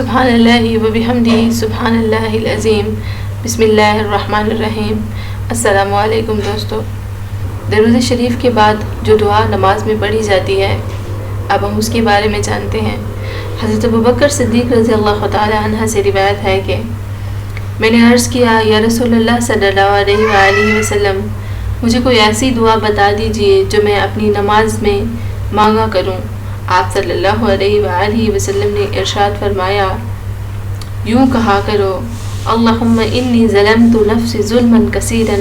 سبحان اللہ و بحمدہ سبحان اللہ العظیم بسم اللہ الرحمن الرحیم۔ السلام علیکم دوستو، درود شریف کے بعد جو دعا نماز میں پڑھی جاتی ہے اب ہم اس کے بارے میں جانتے ہیں۔ حضرت ابوبکر صدیق رضی اللہ تعالی عنہ سے روایت ہے کہ میں نے عرض کیا، یا رسول اللہ صلی اللہ علیہ وآلہ وسلم، مجھے کوئی ایسی دعا بتا دیجئے جو میں اپنی نماز میں مانگا کروں۔ آپ صلی اللہ علیہ وآلہ وسلم نے ارشاد فرمایا، یوں کہا کرو، اللہم انی ظلمت نفسی ظلما کثیرا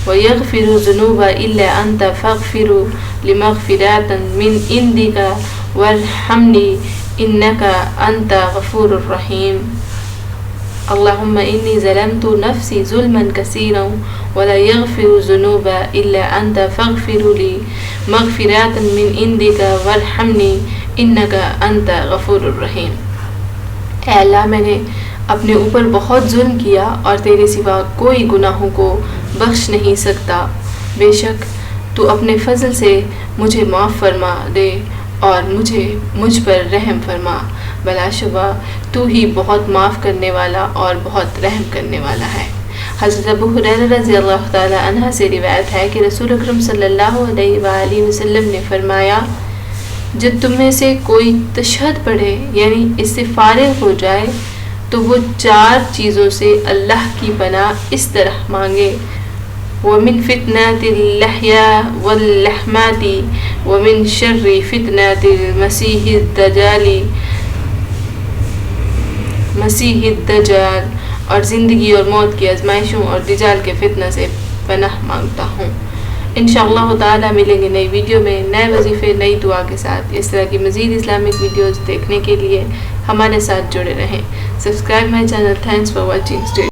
ویغفر الذنوب الا انت فاغفر لمغفرات من عندک وارحمنی انک انت غفور الرحیم۔ اللہم انی ظلمت نفسی ظلما کثیرا ولا یغفر الذنوب الا انت فاغفر لی مغفرات من عندک وارحمنی انک انت غفور الرحیم۔ اے اللہ، میں نے اپنے اوپر بہت ظلم کیا اور تیرے سوا کوئی گناہوں کو بخش نہیں سکتا۔ بے شک تو اپنے فضل سے مجھے معاف فرما دے اور مجھ پر رحم فرما، بلا شبہ تو ہی بہت معاف کرنے والا اور بہت رحم کرنے والا ہے۔ حضرت ابو ہریرہ رضی اللہ تعالی عنہ سے روایت ہے کہ رسول اکرم صلی اللہ علیہ وآلہ وسلم نے فرمایا، جب تم میں سے کوئی تشہد پڑھے یعنی اس سے فارغ ہو جائے تو وہ 4 چیزوں سے اللہ کی پناہ اس طرح مانگے، وَمِن فِتْنَةِ اللَّحْيَا وَاللَّحْمَاتِ وَمِن شَرِّ فِتْنَةِ مسیح الدجال، اور زندگی اور موت کی آزمائشوں اور دجال کے فتنہ سے پناہ مانگتا ہوں۔ انشاءاللہ تعالی ملیں گے نئی ویڈیو میں نئے وظیفے نئی دعا کے ساتھ۔ اس طرح کی مزید اسلامک ویڈیوز دیکھنے کے لیے ہمارے ساتھ جڑے رہیں۔ Subscribe my channel. Thanks for watching.